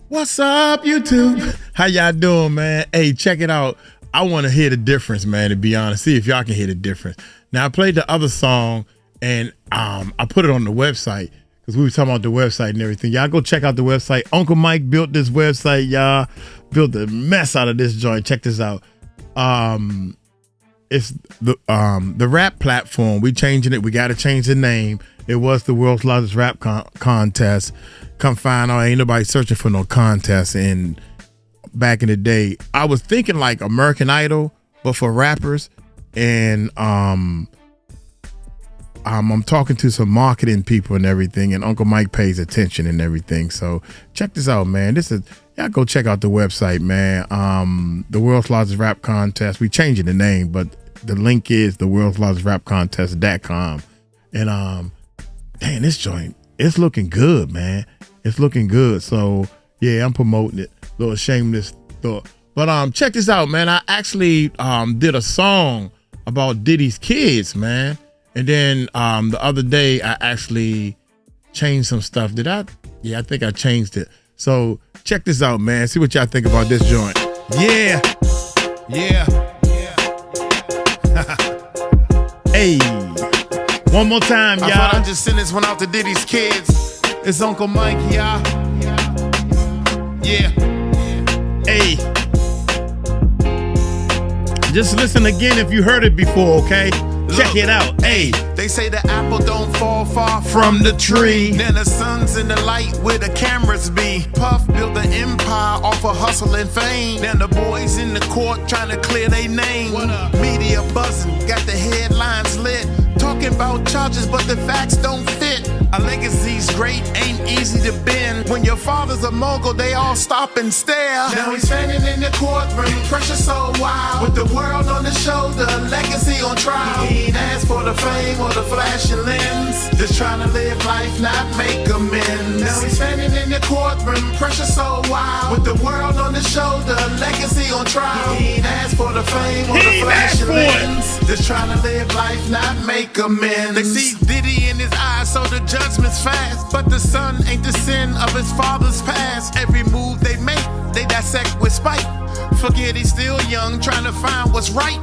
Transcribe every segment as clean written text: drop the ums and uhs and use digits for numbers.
What's up, YouTube? How y'all doing, man? Hey, check it out. I want to hear the difference, man, to be honest. See if y'all can hear the difference. Now, I played the other song, and I put it on the website because we were talking about the website and everything. Y'all go check out the website. Uncle Mike built this website, y'all. Built a mess out of this joint. Check this out. It's the rap platform. We changing it. We got to change the name. It was the world's largest rap contest. Come find out, ain't nobody searching for no contest. And back in the day, I was thinking like American Idol, but for rappers. And I'm talking to some marketing people and everything, and Uncle Mike pays attention and everything. So check this out, man. Y'all go check out the website, man. The world's largest rap contest. We changing the name, but the link is the world's largest rap contest.com. And dang, this joint, it's looking good, man. It's looking good. So yeah, I'm promoting it. Little shameless thought. But check this out, man. I actually did a song about Diddy's kids, man. And then the other day I actually changed some stuff. Did I? Yeah, I think I changed it. So check this out, man. See what y'all think about this joint. Yeah. Hey. One more time, y'all. I thought I'd just send this one out to Diddy's kids. It's Uncle Mike, y'all. Yeah. Hey. Just listen again if you heard it before, okay? Check it out. Hey. They say the apple don't fall far From the tree. Then the sun's in the light where the cameras be. Puff built an empire off of hustle and fame. Then the boys in the court trying to clear their name. Media buzzing, got the headlines lit. Talking about charges, but the facts don't fit. A legacy's great, ain't easy to bend. When your father's a mogul, they all stop and stare. Now he's standing in the courtroom, pressure so wild. With the world on his shoulder, legacy on trial. He ain't asked for the fame or the flashing lens. Just trying to live life, not make amends. Now he's standing in the courtroom, pressure so wild. With the world on his shoulder, legacy on trial. He ain't asked for the fame or the flashing lens. Just trying to live life, not make amends. They see Diddy in his eyes, so the judgment's fast. But the son ain't the sin of his father's past. Every move they make, they dissect with spite. Forget he's still young, trying to find what's right.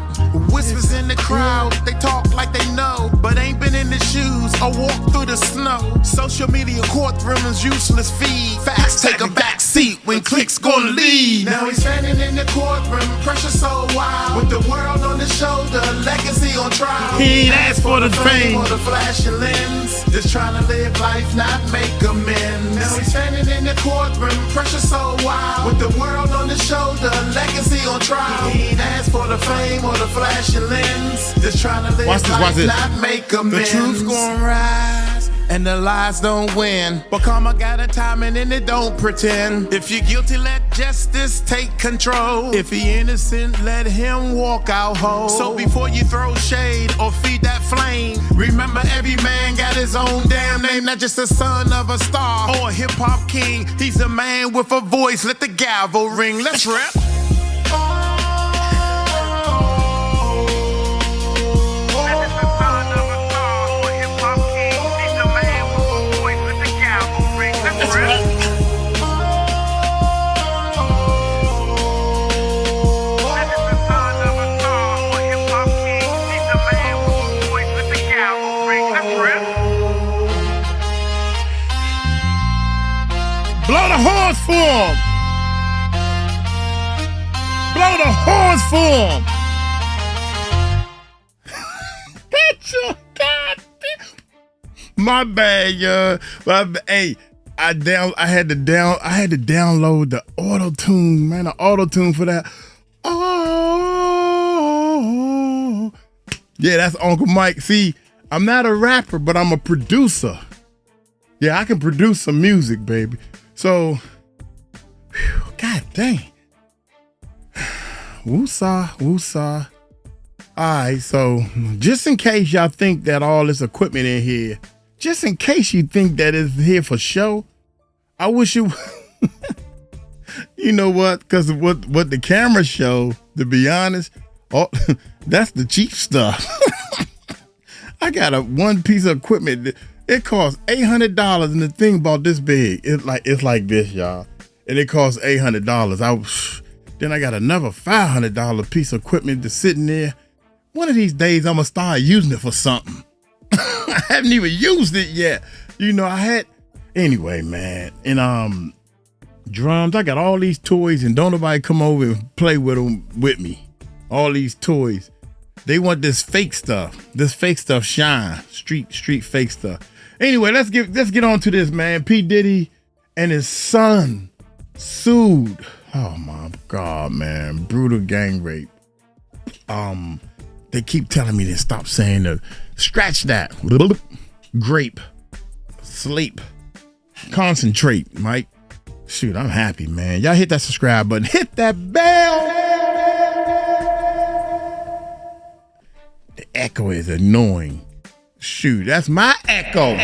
Whispers in the crowd, they talk like they know, but ain't been in the shoes or walked through the snow. Social media courtroom is useless feed. Facts take a back seat when clicks gonna lead. Now he's standing in the courtroom, pressure so wild. With the world on his shoulder, legacy on trial. He ain't asked for the fame or the flashing lens. Just trying to live life, not make amends. Now he's standing in the courtroom, pressure so wild. With the world on his shoulder, legacy on trial. He ain't asked for the fame or the flashing lens. Just trying to live life, not make amends. The truth's gonna rise and the lies don't win. But karma got a timing and it don't pretend. If you're guilty, let justice take control. If he innocent, let him walk out whole. So before you throw shade or feed that flame, remember every man got his own damn name. Not just the son of a star or a hip-hop king. He's a man with a voice, let the gavel ring. Let's rap. Blow the horns for him. Blow the horns for him. My bad, y'all. Hey, I had to download the auto tune, man. The auto tune for that. Oh, yeah, that's Uncle Mike. See, I'm not a rapper, but I'm a producer. Yeah, I can produce some music, baby. So, god dang. Woosah, woosah. All right, so just in case y'all think that all this equipment in here, just in case you think that it's here for show, I wish you, you know what? Because what the camera show, to be honest, that's the cheap stuff. I got one piece of equipment. It costs $800, and the thing about this big, it's like this, y'all. and it cost $800. Then I got another $500 piece of equipment that's sitting there. One of these days, I'm gonna start using it for something. I haven't even used it yet. Anyway, man. And drums, I got all these toys, and don't nobody come over and play with them with me. All these toys. They want this fake stuff. This fake stuff shine. Street fake stuff. Anyway, let's get on to this, man. P. Diddy and his son sued. Oh my God, man. Brutal gang rape. They keep telling me to stop saying the scratch that. Grape. Sleep. Concentrate, Mike. Shoot, I'm happy, man. Y'all hit that subscribe button. Hit that bell. The echo is annoying. Shoot, that's my echo.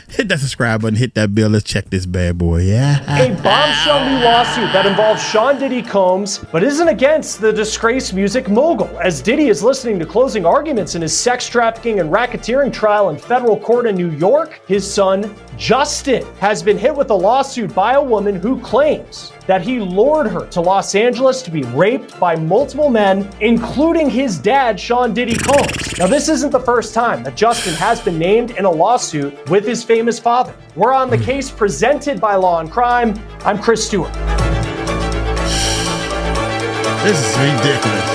Hit that subscribe button, hit that bell. Let's check this bad boy. Yeah. A bombshell new lawsuit that involves Sean Diddy Combs, but isn't against the disgraced music mogul. As Diddy is listening to closing arguments in his sex trafficking and racketeering trial in federal court in New York, his son, Justin, has been hit with a lawsuit by a woman who claims that he lured her to Los Angeles to be raped by multiple men, including his dad, Sean Diddy Combs. Now, this isn't the first time that Justin has been named in a lawsuit with his famous father. We're on the case presented by Law and Crime. I'm Chris Stewart. This is ridiculous.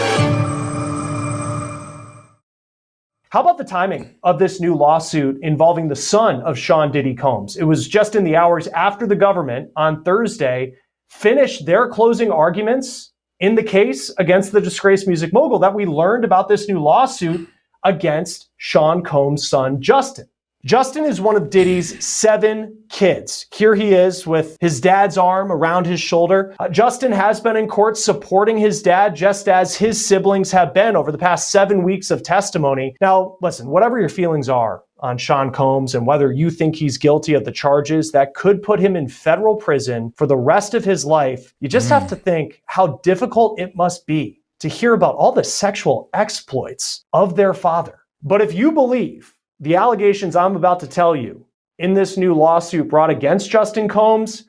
How about the timing of this new lawsuit involving the son of Sean Diddy Combs? It was just in the hours after the government on Thursday finished their closing arguments in the case against the disgraced music mogul that we learned about this new lawsuit against Sean Combs' son, Justin. Justin is one of Diddy's 7 kids. Here he is with his dad's arm around his shoulder. Justin has been in court supporting his dad, just as his siblings have been over the past 7 weeks of testimony. Now, listen, whatever your feelings are on Sean Combs and whether you think he's guilty of the charges that could put him in federal prison for the rest of his life, you just have to think how difficult it must be to hear about all the sexual exploits of their father. But if you believe the allegations I'm about to tell you in this new lawsuit brought against Justin Combs,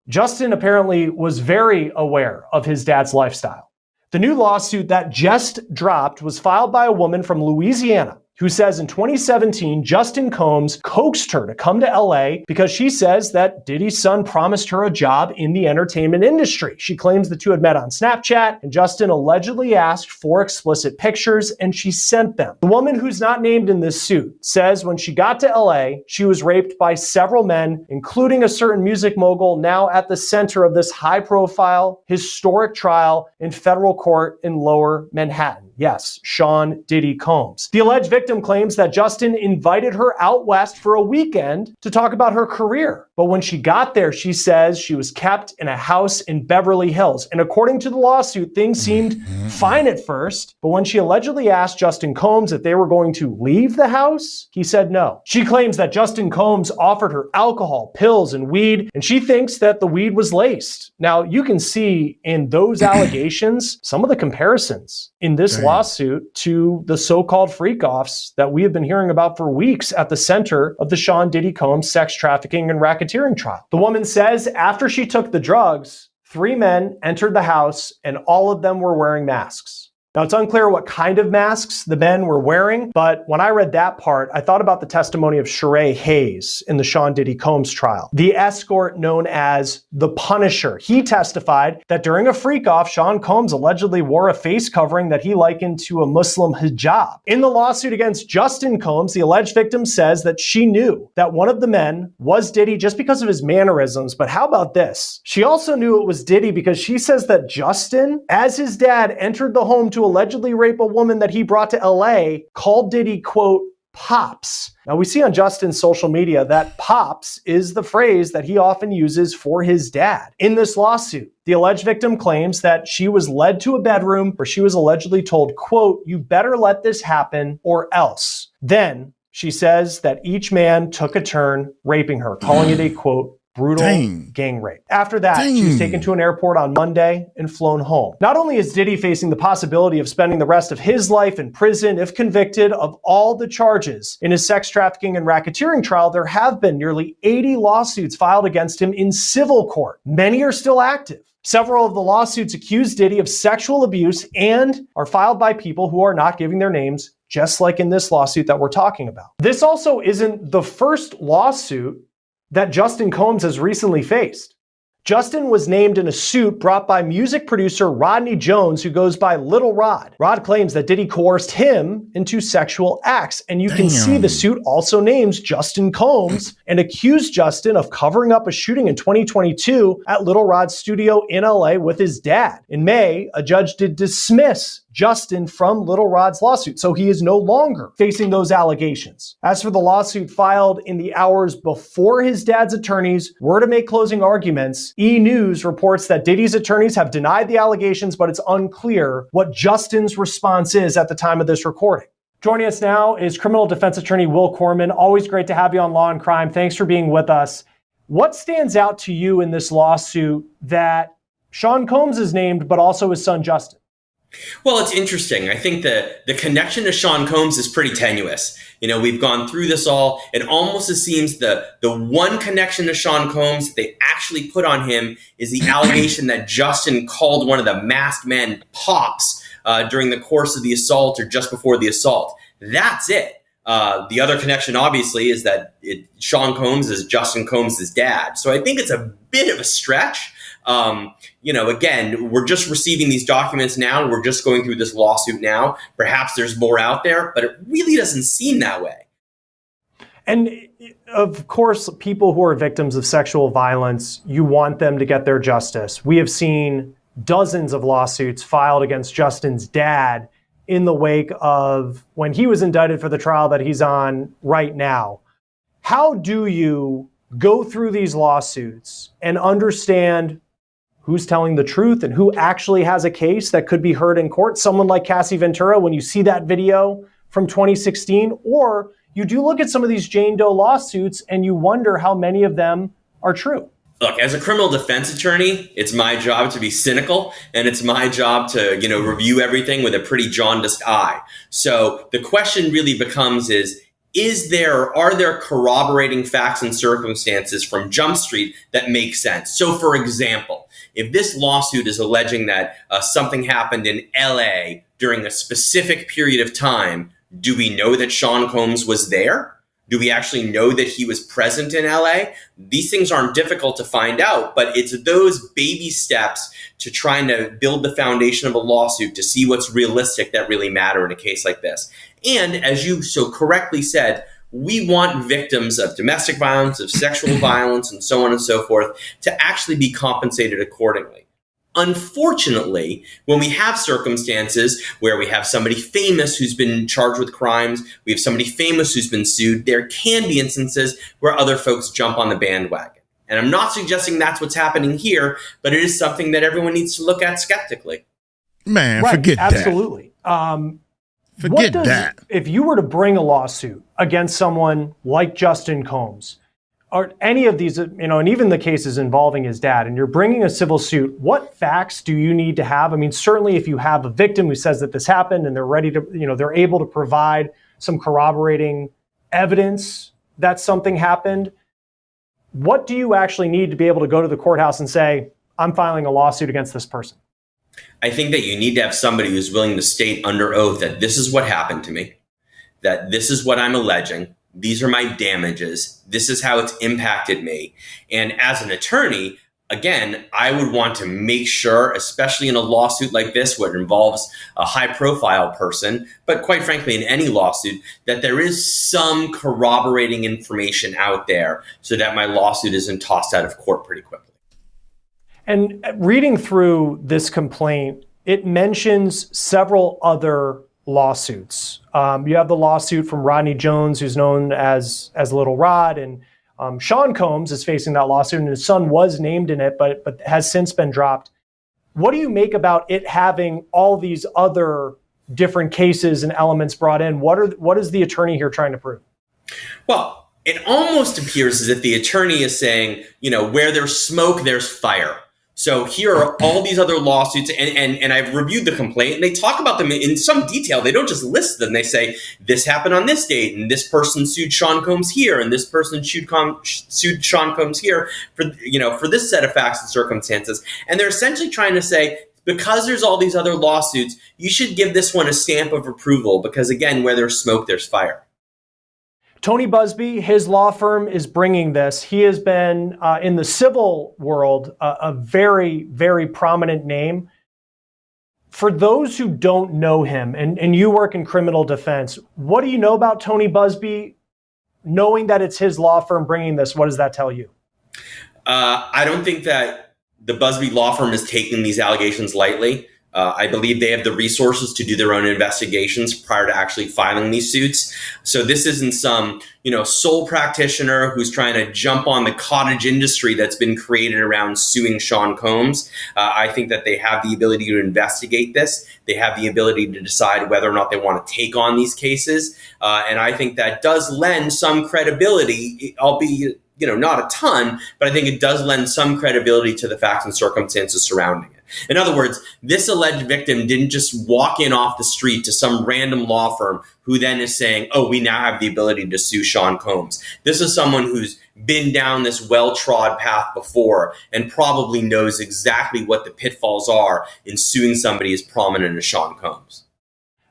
Justin apparently was very aware of his dad's lifestyle. The new lawsuit that just dropped was filed by a woman from Louisiana who says in 2017, Justin Combs coaxed her to come to LA because she says that Diddy's son promised her a job in the entertainment industry. She claims the two had met on Snapchat, and Justin allegedly asked for explicit pictures, and she sent them. The woman, who's not named in this suit, says when she got to LA, she was raped by several men, including a certain music mogul now at the center of this high-profile, historic trial in federal court in Lower Manhattan. Yes, Sean Diddy Combs. The alleged victim claims that Justin invited her out west for a weekend to talk about her career. But when she got there, she says she was kept in a house in Beverly Hills. And according to the lawsuit, things seemed fine at first. But when she allegedly asked Justin Combs if they were going to leave the house, he said no. She claims that Justin Combs offered her alcohol, pills, and weed, and she thinks that the weed was laced. Now, you can see in those allegations some of the comparisons in this lawsuit to the so-called freak-offs that we have been hearing about for weeks at the center of the Sean Diddy Combs sex trafficking and racketeering trial. The woman says after she took the drugs, 3 men entered the house and all of them were wearing masks. Now, it's unclear what kind of masks the men were wearing, but when I read that part, I thought about the testimony of Sheree Hayes in the Sean Diddy Combs trial, the escort known as the Punisher. He testified that during a freak-off, Sean Combs allegedly wore a face covering that he likened to a Muslim hijab. In the lawsuit against Justin Combs, the alleged victim says that she knew that one of the men was Diddy just because of his mannerisms, but how about this? She also knew it was Diddy because she says that Justin, as his dad, entered the home to allegedly rape a woman that he brought to LA, called Diddy, quote, Pops. Now, we see on Justin's social media that Pops is the phrase that he often uses for his dad. In this lawsuit, the alleged victim claims that she was led to a bedroom where she was allegedly told, quote, you better let this happen or else. Then she says that each man took a turn raping her, calling it a, quote, brutal gang rape. After that, she was taken to an airport on Monday and flown home. Not only is Diddy facing the possibility of spending the rest of his life in prison if convicted of all the charges in his sex trafficking and racketeering trial, there have been nearly 80 lawsuits filed against him in civil court. Many are still active. Several of the lawsuits accuse Diddy of sexual abuse and are filed by people who are not giving their names, just like in this lawsuit that we're talking about. This also isn't the first lawsuit that Justin Combs has recently faced. Justin was named in a suit brought by music producer Rodney Jones, who goes by Little Rod. Rod claims that Diddy coerced him into sexual acts, and you can see the suit also names Justin Combs and accused Justin of covering up a shooting in 2022 at Little Rod's studio in LA with his dad. In May, a judge did dismiss Justin from Little Rod's lawsuit, so he is no longer facing those allegations. As for the lawsuit filed in the hours before his dad's attorneys were to make closing arguments, E! News reports that Diddy's attorneys have denied the allegations, but it's unclear what Justin's response is at the time of this recording. Joining us now is criminal defense attorney Will Corman. Always great to have you on Law and Crime. Thanks for being with us. What stands out to you in this lawsuit that Sean Combs is named, but also his son Justin? Well, it's interesting. I think that the connection to Sean Combs is pretty tenuous. You know, we've gone through this all. It almost seems the one connection to Sean Combs that they actually put on him is the allegation that Justin called one of the masked men Pops during the course of the assault or just before the assault. That's it. The other connection, obviously, is that Sean Combs is Justin Combs' dad. So I think it's a bit of a stretch. Again, we're just receiving these documents now. We're just going through this lawsuit now. Perhaps there's more out there, but it really doesn't seem that way. And of course, people who are victims of sexual violence, you want them to get their justice. We have seen dozens of lawsuits filed against Justin's dad in the wake of when he was indicted for the trial that he's on right now. How do you go through these lawsuits and understand who's telling the truth and who actually has a case that could be heard in court? Someone like Cassie Ventura, when you see that video from 2016, or you do look at some of these Jane Doe lawsuits and you wonder how many of them are true. Look, as a criminal defense attorney, it's my job to be cynical, and it's my job to, review everything with a pretty jaundiced eye. So the question really becomes are there corroborating facts and circumstances from Jump Street that make sense? So, for example, if this lawsuit is alleging that something happened in LA during a specific period of time, do we know that Sean Combs was there? Do we actually know that he was present in LA? These things aren't difficult to find out, but it's those baby steps to trying to build the foundation of a lawsuit to see what's realistic that really matter in a case like this. And as you so correctly said, we want victims of domestic violence, of sexual violence, and so on and so forth to actually be compensated accordingly. Unfortunately, when we have circumstances where we have somebody famous who's been charged with crimes, we have somebody famous who's been sued, there can be instances where other folks jump on the bandwagon. And I'm not suggesting that's what's happening here, but it is something that everyone needs to look at skeptically. Man, right, forget absolutely. that. Forget that. If you were to bring a lawsuit against someone like Justin Combs, or any of these, and even the cases involving his dad, and you're bringing a civil suit, what facts do you need to have? I mean, certainly if you have a victim who says that this happened and they're ready to, they're able to provide some corroborating evidence that something happened, what do you actually need to be able to go to the courthouse and say, I'm filing a lawsuit against this person? I think that you need to have somebody who's willing to state under oath that this is what happened to me, that this is what I'm alleging. These are my damages. This is how it's impacted me. And as an attorney, again, I would want to make sure, especially in a lawsuit like this, where it involves a high-profile person, but quite frankly, in any lawsuit, that there is some corroborating information out there so that my lawsuit isn't tossed out of court pretty quickly. And reading through this complaint, it mentions several other lawsuits. You have the lawsuit from Rodney Jones, who's known as Little Rod, and Sean Combs is facing that lawsuit, and his son was named in it, but has since been dropped. What do you make about it having all these other different cases and elements brought in? What is the attorney here trying to prove? Well, it almost appears as if the attorney is saying, where there's smoke, there's fire. So here are all these other lawsuits, and I've reviewed the complaint, and they talk about them in some detail. They don't just list them. They say, this happened on this date, and this person sued Sean Combs here, and this person sued Sean Combs here for this set of facts and circumstances. And they're essentially trying to say, because there's all these other lawsuits, you should give this one a stamp of approval, because again, where there's smoke, there's fire. Tony Buzbee, his law firm is bringing this. He has been in the civil world a very, very prominent name. For those who don't know him, and you work in criminal defense, what do you know about Tony Buzbee? Knowing that it's his law firm bringing this, what does that tell you? I don't think that the Buzbee law firm is taking these allegations lightly. I believe they have the resources to do their own investigations prior to actually filing these suits. So this isn't some, sole practitioner who's trying to jump on the cottage industry that's been created around suing Sean Combs. I think that they have the ability to investigate this. They have the ability to decide whether or not they want to take on these cases. And I think that does lend some credibility, albeit, not a ton, but I think it does lend some credibility to the facts and circumstances surrounding it. In other words, this alleged victim didn't just walk in off the street to some random law firm who then is saying, oh, we now have the ability to sue Sean Combs. This is someone who's been down this well-trod path before and probably knows exactly what the pitfalls are in suing somebody as prominent as Sean Combs.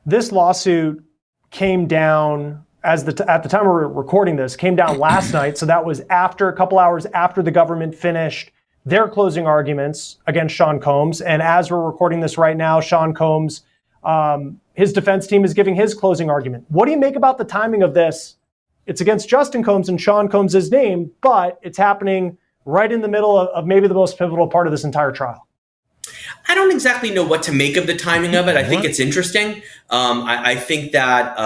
This lawsuit came down at the time we're recording this, came down last night. So that was a couple hours after the government finished their closing arguments against Sean Combs. And as we're recording this right now, Sean Combs, his defense team is giving his closing argument. What do you make about the timing of this? It's against Justin Combs and Sean Combs' name, but it's happening right in the middle of maybe the most pivotal part of this entire trial. I don't exactly know what to make of the timing of it. I think it's interesting. I think that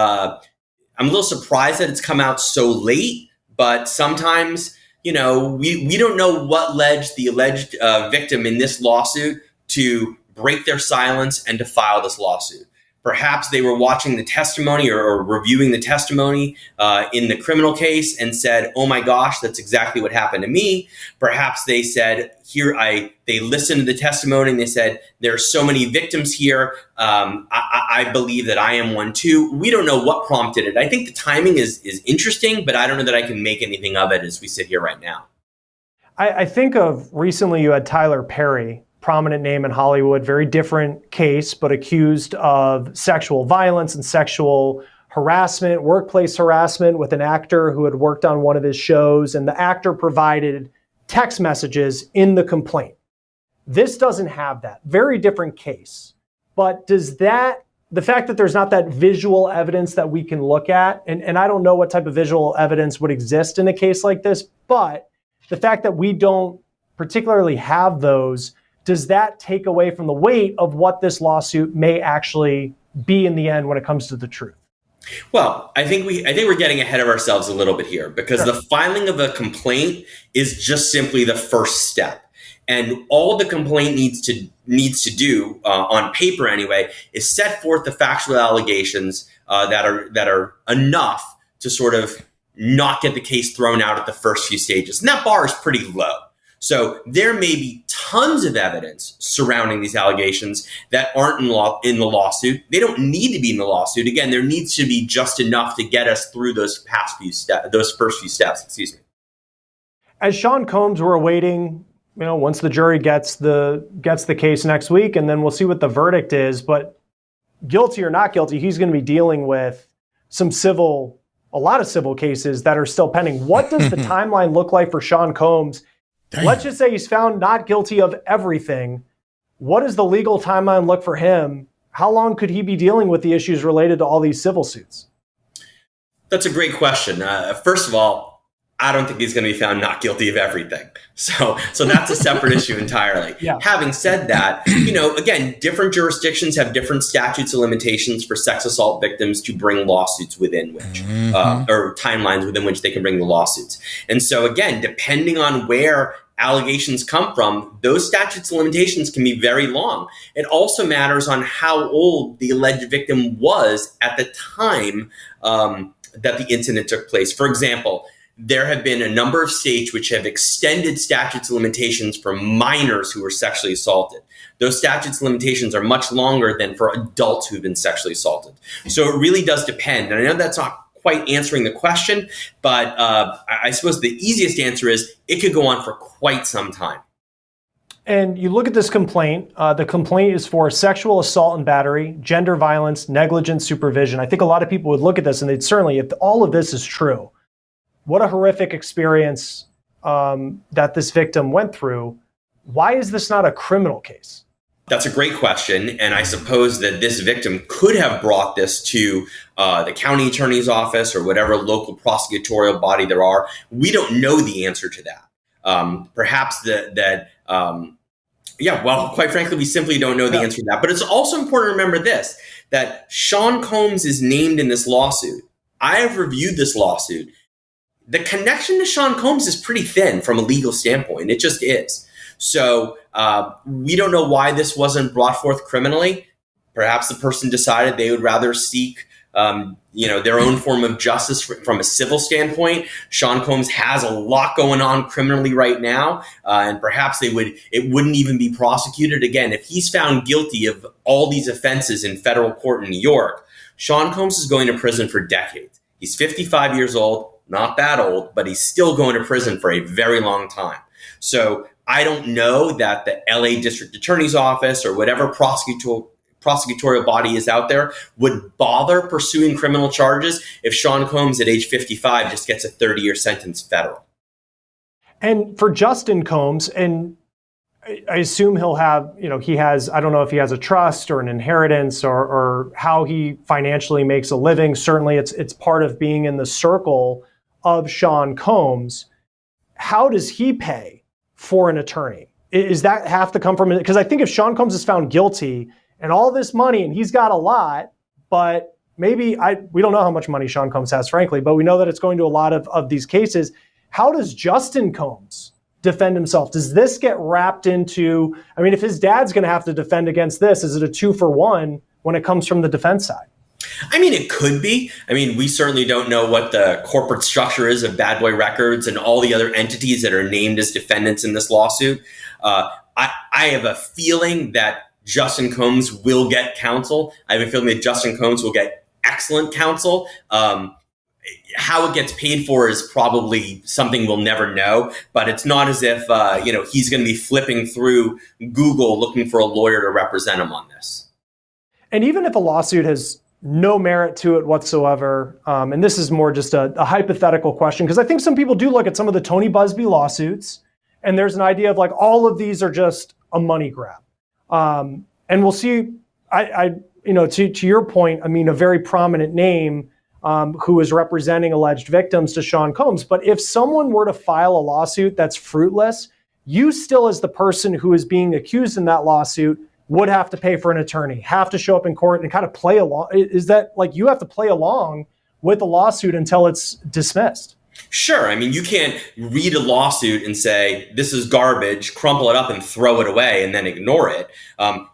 I'm a little surprised that it's come out so late, but sometimes, we don't know what led the alleged victim in this lawsuit to break their silence and to file this lawsuit. Perhaps they were watching the testimony or reviewing the testimony in the criminal case and said, oh my gosh, that's exactly what happened to me. Perhaps they said, they listened to the testimony and they said, there are so many victims here. I believe that I am one too. We don't know what prompted it. I think the timing is interesting, but I don't know that I can make anything of it as we sit here right now. I think of recently you had Tyler Perry, prominent name in Hollywood, very different case, but accused of sexual violence and sexual harassment, workplace harassment with an actor who had worked on one of his shows, and the actor provided text messages in the complaint. This doesn't have that. Very different case. But the fact that there's not that visual evidence that we can look at, and I don't know what type of visual evidence would exist in a case like this, but the fact that we don't particularly have those, does that take away from the weight of what this lawsuit may actually be in the end when it comes to the truth? Well, I think we're getting ahead of ourselves a little bit here, because the filing of a complaint is just simply the first step. And all the complaint needs to do, on paper anyway, is set forth the factual allegations that are enough to sort of not get the case thrown out at the first few stages. And that bar is pretty low. So there may be tons of evidence surrounding these allegations that aren't in the lawsuit. They don't need to be in the lawsuit. Again, there needs to be just enough to get us through those first few steps. Excuse me. As Sean Combs, we're awaiting, once the jury gets the case next week, and then we'll see what the verdict is. But guilty or not guilty, he's going to be dealing with a lot of civil cases that are still pending. What does the timeline look like for Sean Combs? Damn. Let's just say he's found not guilty of everything. What does the legal timeline look for him? How long could he be dealing with the issues related to all these civil suits? That's a great question. First of all, I don't think he's going to be found not guilty of everything. So that's a separate issue entirely. Yeah. Having said that, again, different jurisdictions have different statutes of limitations for sex assault victims to bring lawsuits within which, or timelines within which they can bring the lawsuits. And so again, depending on where allegations come from, those statutes of limitations can be very long. It also matters on how old the alleged victim was at the time that the incident took place. For example, there have been a number of states which have extended statutes of limitations for minors who were sexually assaulted. Those statutes of limitations are much longer than for adults who've been sexually assaulted. So it really does depend. And I know that's not quite answering the question, but I suppose the easiest answer is it could go on for quite some time. And you look at this complaint, the complaint is for sexual assault and battery, gender violence, negligent supervision. I think a lot of people would look at this and they'd certainly, if all of this is true, what a horrific experience that this victim went through. Why is this not a criminal case? That's a great question. And I suppose that this victim could have brought this to the county attorney's office or whatever local prosecutorial body there are. We don't know the answer to that. Perhaps quite frankly, we simply don't know the answer to that. But it's also important to remember this, that Sean Combs is named in this lawsuit. I have reviewed this lawsuit. The connection to Sean Combs is pretty thin from a legal standpoint. It just is. So we don't know why this wasn't brought forth criminally. Perhaps the person decided they would rather seek their own form of justice from a civil standpoint. Sean Combs has a lot going on criminally right now, and perhaps it wouldn't even be prosecuted. Again, if he's found guilty of all these offenses in federal court in New York, Sean Combs is going to prison for decades. He's 55 years old, not that old, but he's still going to prison for a very long time. So I don't know that the LA District Attorney's Office or whatever prosecutorial body is out there would bother pursuing criminal charges if Sean Combs at age 55 just gets a 30-year sentence federal. And for Justin Combs, and I assume he'll have, I don't know if he has a trust or an inheritance or how he financially makes a living. Certainly it's part of being in the circle of Sean Combs. How does he pay for an attorney? Is that have to come from it? Because I think if Sean Combs is found guilty and all this money, and he's got a lot, but we don't know how much money Sean Combs has, frankly, but we know that it's going to a lot of these cases. How does Justin Combs defend himself? Does this get wrapped into, if his dad's going to have to defend against this, is it a 2-for-1 when it comes from the defense side? It could be. We certainly don't know what the corporate structure is of Bad Boy Records and all the other entities that are named as defendants in this lawsuit. I have a feeling that Justin Combs will get counsel. I have a feeling that Justin Combs will get excellent counsel. How it gets paid for is probably something we'll never know, but it's not as if, he's going to be flipping through Google looking for a lawyer to represent him on this. And even if a lawsuit has no merit to it whatsoever, and this is more just a hypothetical question, because I think some people do look at some of the Tony Busby lawsuits, and there's an idea of all of these are just a money grab. And we'll see, to your point, a very prominent name who is representing alleged victims to Sean Combs. But if someone were to file a lawsuit that's fruitless, you still, as the person who is being accused in that lawsuit, would have to pay for an attorney, have to show up in court and kind of play along. Is that you have to play along with the lawsuit until it's dismissed? Sure. You can't read a lawsuit and say, this is garbage, crumple it up and throw it away and then ignore it.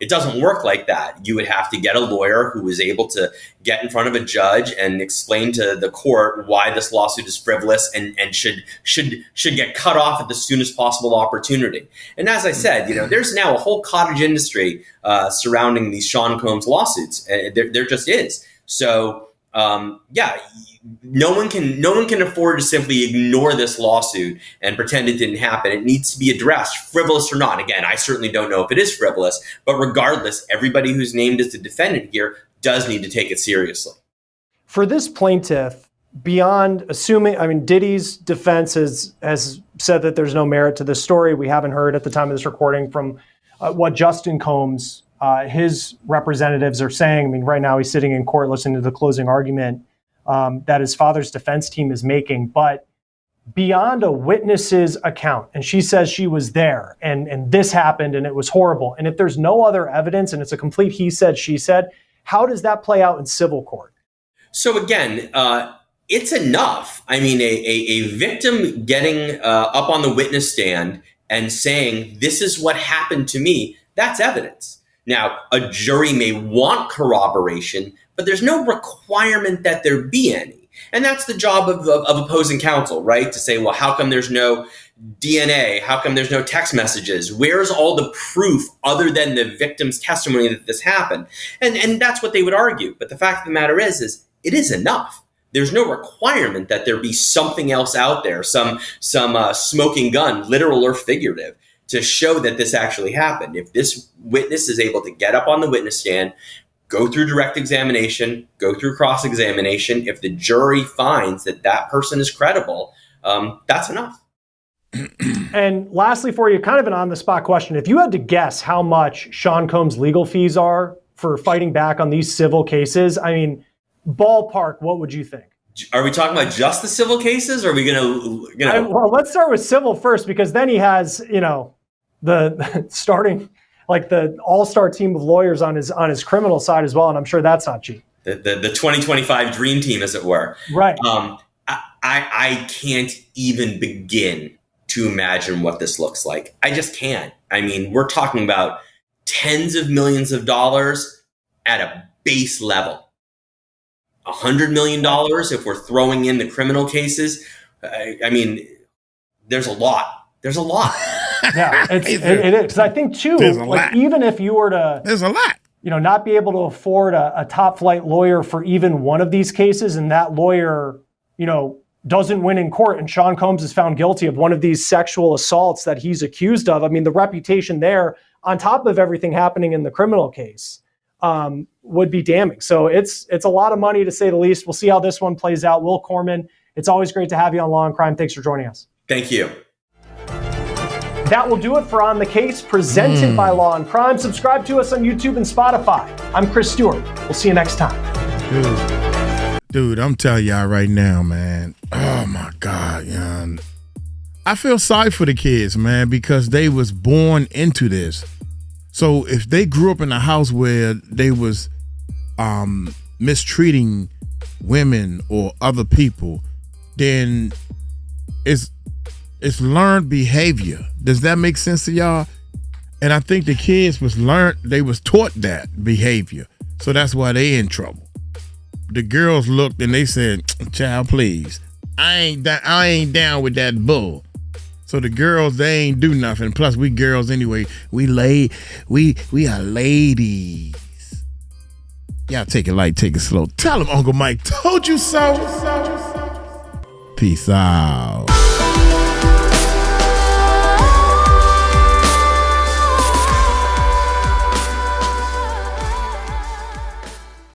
It doesn't work like that. You would have to get a lawyer who is able to get in front of a judge and explain to the court why this lawsuit is frivolous and should get cut off at the soonest possible opportunity. And as I said, there's now a whole cottage industry surrounding these Sean Combs lawsuits. There just is. So, no one can afford to simply ignore this lawsuit and pretend it didn't happen. It needs to be addressed, frivolous or not. Again, I certainly don't know if it is frivolous, but regardless, everybody who's named as the defendant here does need to take it seriously. For this plaintiff, beyond assuming, Diddy's defense has said that there's no merit to this story. We haven't heard at the time of this recording from what Justin Combs, his representatives are saying. Right now he's sitting in court listening to the closing argument that his father's defense team is making. But beyond a witness's account, and she says she was there and this happened and it was horrible. And if there's no other evidence and it's a complete he said, she said, how does that play out in civil court? So again, it's enough. A victim getting up on the witness stand and saying, this is what happened to me, that's evidence. Now, a jury may want corroboration, but there's no requirement that there be any. And that's the job of opposing counsel, right? To say, well, how come there's no DNA? How come there's no text messages? Where's all the proof other than the victim's testimony that this happened? And that's what they would argue. But the fact of the matter is it is enough. There's no requirement that there be something else out there, some smoking gun, literal or figurative, to show that this actually happened. If this witness is able to get up on the witness stand, go through direct examination, go through cross-examination, if the jury finds that that person is credible, that's enough. And lastly for you, kind of an on-the-spot question. If you had to guess how much Sean Combs' legal fees are for fighting back on these civil cases, I mean, ballpark, what would you think? Are we talking about just the civil cases, or are we going to? Well, let's start with civil first, because then he has, the starting, like the all-star team of lawyers on his criminal side as well, and I'm sure that's not cheap. The 2025 dream team, as it were. Right. I can't even begin to imagine what this looks like. I just can't. I mean, we're talking about tens of millions of dollars at a base level. $100 million if we're throwing in the criminal cases. I mean, there's a lot. There's a lot. Yeah, it is. Because I think too, like even if you were to, there's a lot. Not be able to afford a top flight lawyer for even one of these cases, and that lawyer, doesn't win in court, and Sean Combs is found guilty of one of these sexual assaults that he's accused of. I mean, the reputation there, on top of everything happening in the criminal case, would be damning. So it's a lot of money, to say the least. We'll see how this one plays out. Will Corman, it's always great to have you on Law and Crime. Thanks for joining us. Thank you. That will do it for On the Case, presented by Law and Crime. Subscribe to us on YouTube and Spotify. I'm Chris Stewart. We'll see you next time. Dude, I'm telling y'all right now, man. Oh my God, man. I feel sorry for the kids, man, because they was born into this. So if they grew up in a house where they was mistreating women or other people, then it's learned behavior. Does that make sense to y'all? And I think the kids they was taught that behavior. So that's why they in trouble. The girls looked and they said, "Child, please, I ain't down with that bull." So the girls, they ain't do nothing. Plus, we girls anyway. We are ladies. Y'all take it light, take it slow. Tell them Uncle Mike told you so. Peace out.